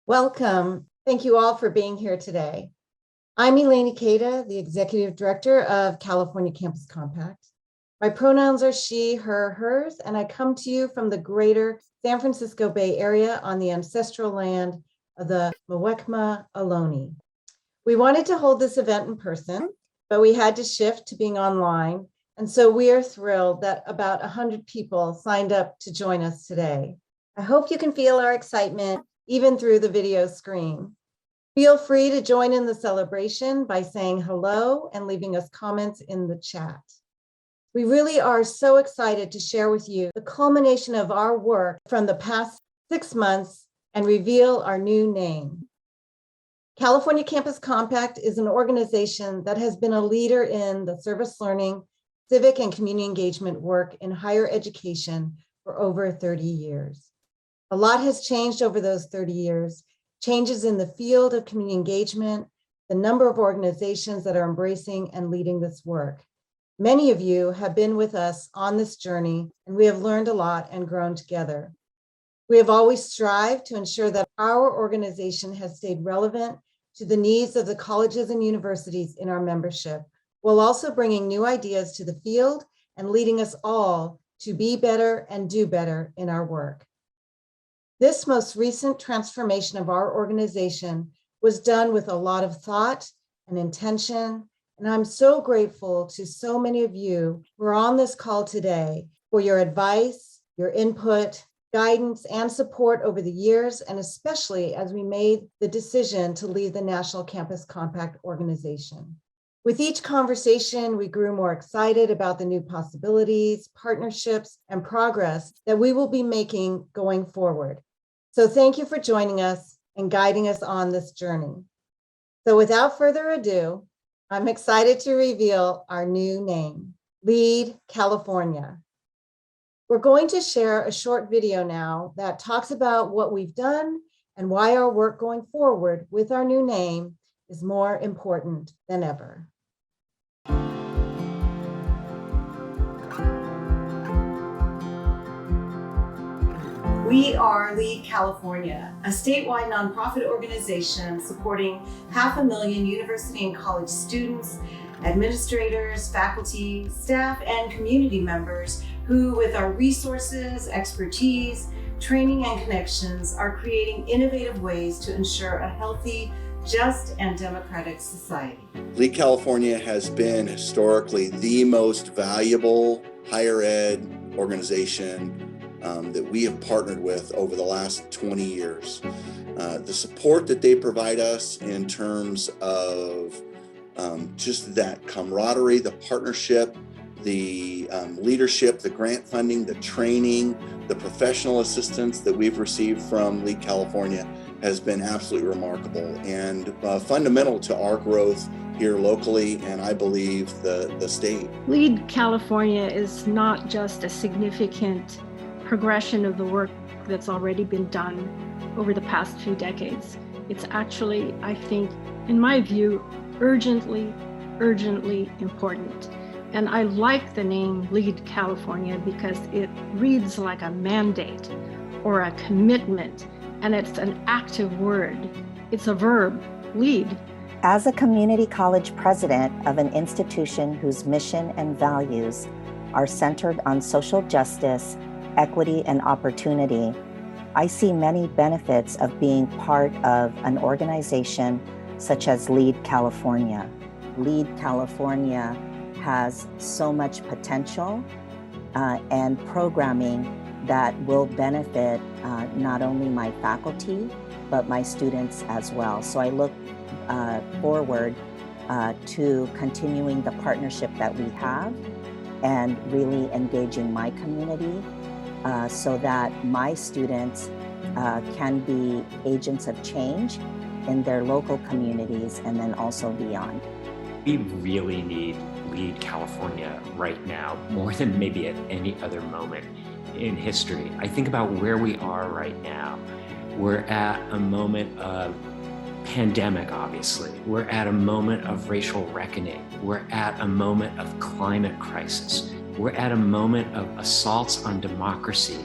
Welcome. Thank you all for being here today. I'm Elaine Ikeda, the Executive Director of California Campus Compact. My pronouns are she, her, hers, and I come to you from the greater San Francisco Bay Area on the ancestral land of the Muwekma Ohlone. We wanted to hold this event in person, but we had to shift to being online. And so we are thrilled that about 100 people signed up to join us today. I hope you can feel our excitement even through the video screen. Feel free to join in the celebration by saying hello and leaving us comments in the chat. We really are so excited to share with you the culmination of our work from the past 6 months and reveal our new name. California Campus Compact is an organization that has been a leader in the service learning, civic and community engagement work in higher education for over 30 years. A lot has changed over those 30 years, changes in the field of community engagement, the number of organizations that are embracing and leading this work. Many of you have been with us on this journey, and we have learned a lot and grown together. We have always strived to ensure that our organization has stayed relevant to the needs of the colleges and universities in our membership, while also bringing new ideas to the field and leading us all to be better and do better in our work. This most recent transformation of our organization was done with a lot of thought and intention, and I'm so grateful to so many of you who are on this call today for your advice, your input, guidance, and support over the years, and especially as we made the decision to leave the National Campus Compact organization. With each conversation, we grew more excited about the new possibilities, partnerships, and progress that we will be making going forward. So thank you for joining us and guiding us on this journey. So without further ado, I'm excited to reveal our new name, LEAD California. We're going to share a short video now that talks about what we've done and why our work going forward with our new name is more important than ever. We are LEAD California, a statewide nonprofit organization supporting 500,000 university and college students, administrators, faculty, staff, and community members who, with our resources, expertise, training, and connections, are creating innovative ways to ensure a healthy, just, and democratic society. LEAD California has been historically the most valuable higher ed organization that we have partnered with over the last 20 years. The support that they provide us in terms of just that camaraderie, the partnership, the leadership, the grant funding, the training, the professional assistance that we've received from LEAD California has been absolutely remarkable and fundamental to our growth here locally, and I believe the state. LEAD California is not just a significant progression of the work that's already been done over the past few decades. It's actually, I think, in my view, urgently important. And I like the name LEAD California because it reads like a mandate or a commitment, and it's an active word. It's a verb, lead. As a community college president of an institution whose mission and values are centered on social justice, equity, and opportunity, I see many benefits of being part of an organization such as LEAD California. LEAD California has so much potential and programming that will benefit not only my faculty, but my students as well. So I look forward to continuing the partnership that we have and really engaging my community so that my students can be agents of change in their local communities and then also beyond. We really need LEAD California right now, more than maybe at any other moment in history. I think about where we are right now. We're at a moment of pandemic, obviously. We're at a moment of racial reckoning. We're at a moment of climate crisis. We're at a moment of assaults on democracy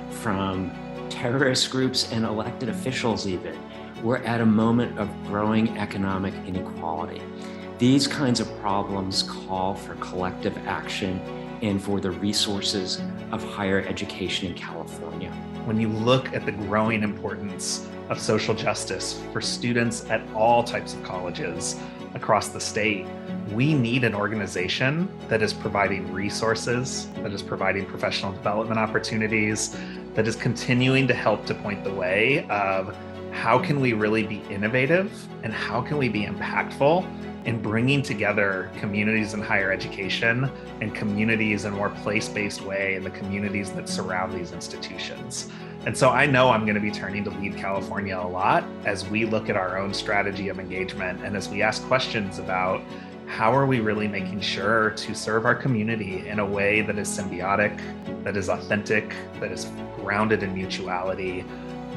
from terrorist groups and elected officials even. we're at a moment of growing economic inequality. These kinds of problems call for collective action and for the resources of higher education in California. When you look at the growing importance of social justice for students at all types of colleges across the state, we need an organization that is providing resources, that is providing professional development opportunities, that is continuing to help to point the way of how can we really be innovative and how can we be impactful in bringing together communities in higher education and communities in a more place-based way in the communities that surround these institutions. And so I know I'm going to be turning to Lead California a lot as we look at our own strategy of engagement and as we ask questions about how are we really making sure to serve our community in a way that is symbiotic, that is authentic, that is grounded in mutuality.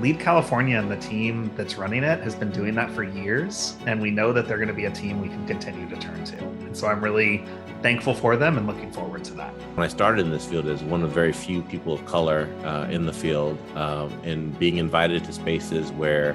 Lead California and the team that's running it has been doing that for years, and we know that they're going to be a team we can continue to turn to. And so I'm really thankful for them and looking forward to that. When I started in this field as one of very few people of color in the field, and being invited to spaces where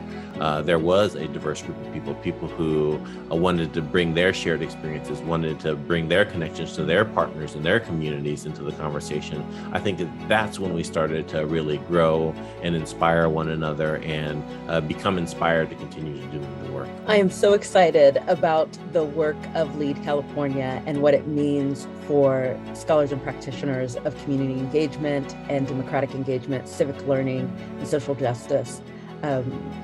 there was a diverse group of people who wanted to bring their shared experiences, wanted to bring their connections to their partners and their communities into the conversation, I think that's when we started to really grow and inspire one another and become inspired to continue to do the work. I am so excited about the work of Lead California and what it means for scholars and practitioners of community engagement and democratic engagement, civic learning, and social justice.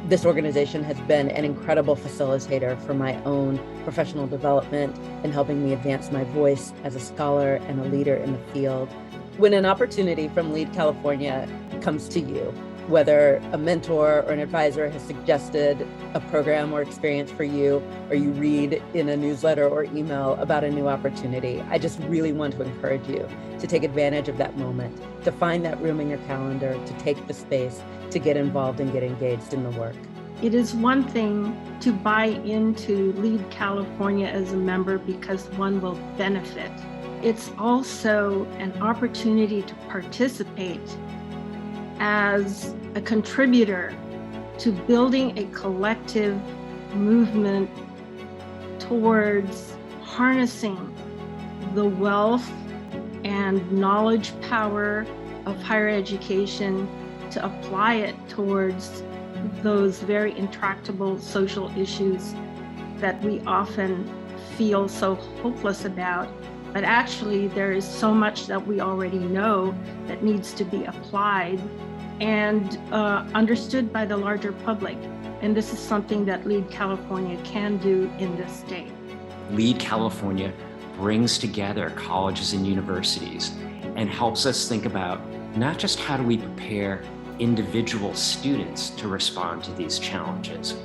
This organization has been an incredible facilitator for my own professional development and helping me advance my voice as a scholar and a leader in the field. When an opportunity from Lead California comes to you, whether a mentor or an advisor has suggested a program or experience for you, or you read in a newsletter or email about a new opportunity, I just really want to encourage you to take advantage of that moment, to find that room in your calendar, to take the space, to get involved and get engaged in the work. It is one thing to buy into Lead California as a member because one will benefit. It's also an opportunity to participate as a contributor to building a collective movement towards harnessing the wealth and knowledge power of higher education to apply it towards those very intractable social issues that we often feel so hopeless about. But actually, there is so much that we already know that needs to be applied and understood by the larger public. And this is something that Lead California can do in this state. Lead California brings together colleges and universities and helps us think about not just how do we prepare individual students to respond to these challenges,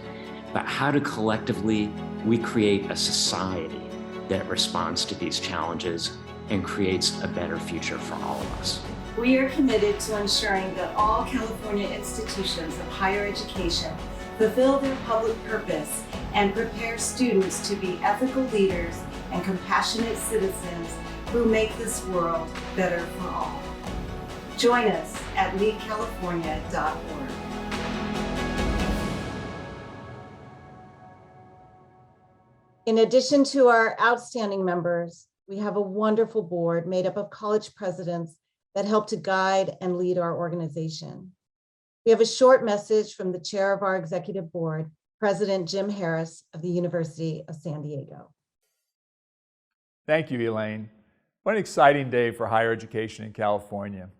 but how do collectively we create a society that responds to these challenges and creates a better future for all of us. We are committed to ensuring that all California institutions of higher education fulfill their public purpose and prepare students to be ethical leaders and compassionate citizens who make this world better for all. Join us at leadcalifornia.org. In addition to our outstanding members, we have a wonderful board made up of college presidents that help to guide and lead our organization. We have a short message from the chair of our executive board, President Jim Harris of the University of San Diego. Thank you, Elaine. What an exciting day for higher education in California.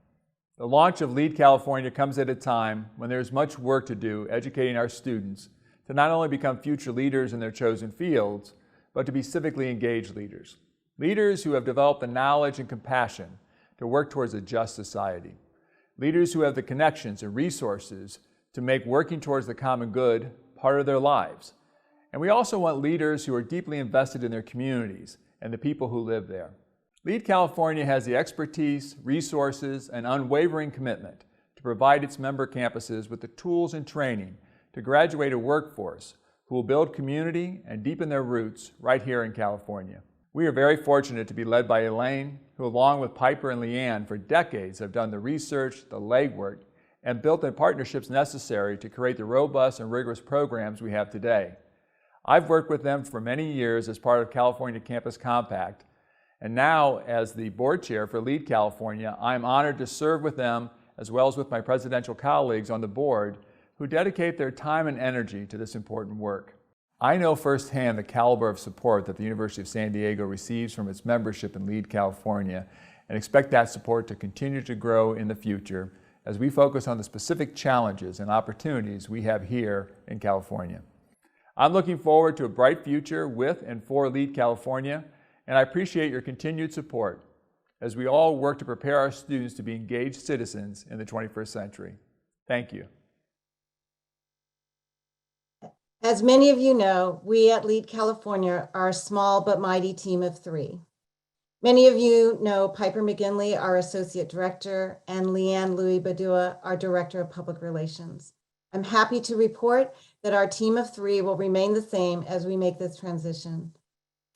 The launch of Lead California comes at a time when there's much work to do educating our students to not only become future leaders in their chosen fields, but to be civically engaged leaders. Leaders who have developed the knowledge and compassion to work towards a just society. Leaders who have the connections and resources to make working towards the common good part of their lives. And we also want leaders who are deeply invested in their communities and the people who live there. Lead California has the expertise, resources, and unwavering commitment to provide its member campuses with the tools and training to graduate a workforce who will build community and deepen their roots right here in California. We are very fortunate to be led by Elaine, who along with Piper and Leanne for decades have done the research, the legwork, and built the partnerships necessary to create the robust and rigorous programs we have today. I've worked with them for many years as part of California Campus Compact, and now as the board chair for Lead California, I'm honored to serve with them as well as with my presidential colleagues on the board who dedicate their time and energy to this important work. I know firsthand the caliber of support that the University of San Diego receives from its membership in Lead California and expect that support to continue to grow in the future as we focus on the specific challenges and opportunities we have here in California. I'm looking forward to a bright future with and for Lead California, and I appreciate your continued support as we all work to prepare our students to be engaged citizens in the 21st century. Thank you. As many of you know, we at Lead California are a small but mighty team of 3. Many of you know Piper McGinley, our Associate Director, and Leanne Louis-Badua, our Director of Public Relations. I'm happy to report that our team of 3 will remain the same as we make this transition.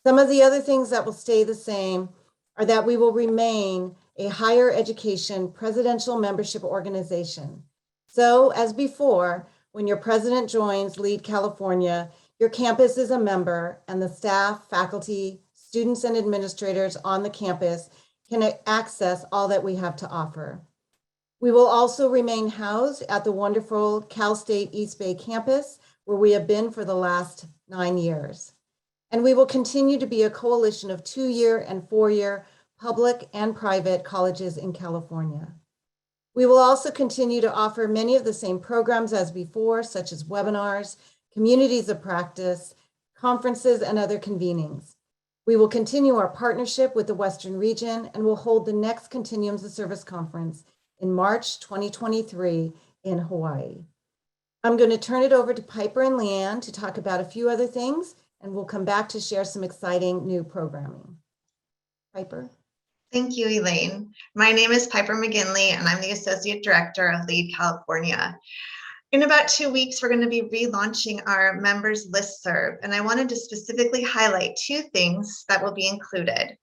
Some of the other things that will stay the same are that we will remain a higher education presidential membership organization. So as before, when your president joins Lead California, your campus is a member and the staff, faculty, students, and administrators on the campus can access all that we have to offer. We will also remain housed at the wonderful Cal State East Bay campus, where we have been for the last 9 years. And we will continue to be a coalition of 2-year and 4-year public and private colleges in California. We will also continue to offer many of the same programs as before, such as webinars, communities of practice, conferences, and other convenings. We will continue our partnership with the Western region and will hold the next Continuums of Service Conference in March 2023 in Hawaii. I'm going to turn it over to Piper and Leanne to talk about a few other things, and we'll come back to share some exciting new programming. Piper. Thank you, Elaine. My name is Piper McGinley, and I'm the Associate Director of Lead California. In about 2 weeks, we're going to be relaunching our members listserv, and I wanted to specifically highlight 2 things that will be included.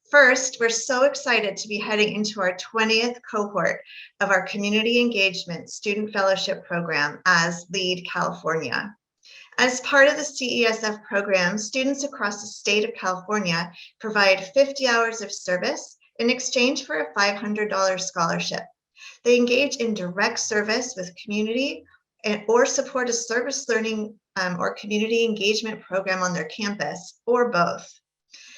First, we're so excited to be heading into our 20th cohort of our Community Engagement Student Fellowship Program as Lead California. As part of the CESF program, students across the state of California provide 50 hours of service in exchange for a $500 scholarship. They engage in direct service with community or support a service learning or community engagement program on their campus, or both.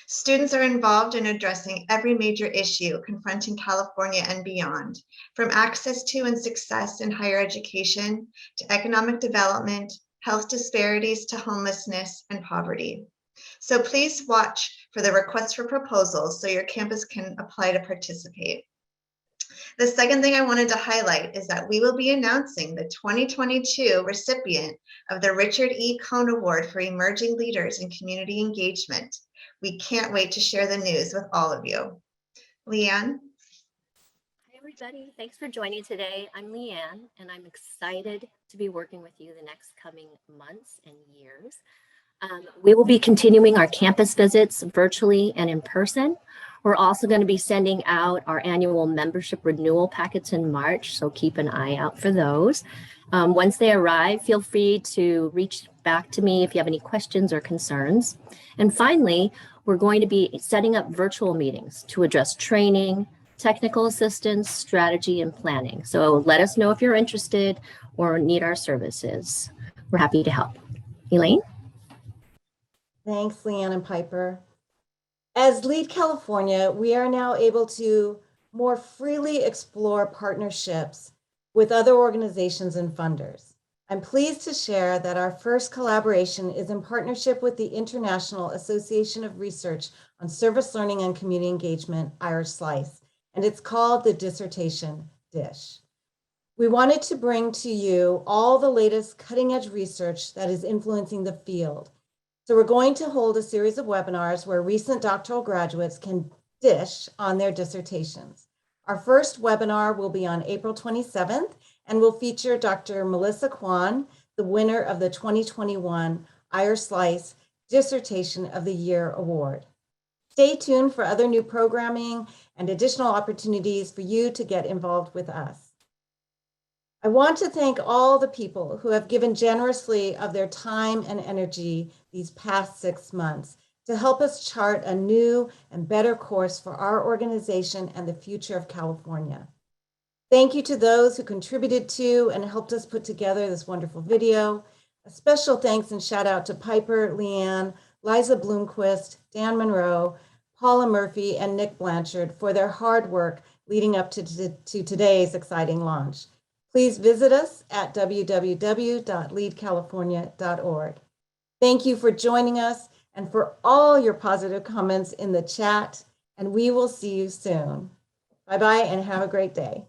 Students are involved in addressing every major issue confronting California and beyond, from access to and success in higher education to economic development, health disparities to homelessness and poverty. So please watch for the request for proposals so your campus can apply to participate. The second thing I wanted to highlight is that we will be announcing the 2022 recipient of the Richard E. Cohn Award for Emerging Leaders in Community Engagement. We can't wait to share the news with all of you. Leanne? Hi, everybody. Thanks for joining today. I'm Leanne, and I'm excited to be working with you the next coming months and years. We will be continuing our campus visits virtually and in person. We're also going to be sending out our annual membership renewal packets in March, so keep an eye out for those. Once they arrive, feel free to reach back to me if you have any questions or concerns. And finally, we're going to be setting up virtual meetings to address training, technical assistance, strategy, and planning. So let us know if you're interested or need our services. We're happy to help. Elaine? Thanks, Leanne and Piper. As Lead California, we are now able to more freely explore partnerships with other organizations and funders. I'm pleased to share that our first collaboration is in partnership with the International Association of Research on Service Learning and Community Engagement, Irish Slice, and it's called the Dissertation Dish. We wanted to bring to you all the latest cutting-edge research that is influencing the field. So we're going to hold a series of webinars where recent doctoral graduates can dish on their dissertations. Our first webinar will be on April 27th and will feature Dr. Melissa Kwan, the winner of the 2021 Irish Slice Dissertation of the Year Award. Stay tuned for other new programming and additional opportunities for you to get involved with us. I want to thank all the people who have given generously of their time and energy these past 6 months to help us chart a new and better course for our organization and the future of California. Thank you to those who contributed to and helped us put together this wonderful video. A special thanks and shout out to Piper, Leanne, Liza Bloomquist, Dan Monroe, Paula Murphy, and Nick Blanchard for their hard work leading up to today's exciting launch. Please visit us at www.leadcalifornia.org. Thank you for joining us and for all your positive comments in the chat, and we will see you soon. Bye-bye and have a great day.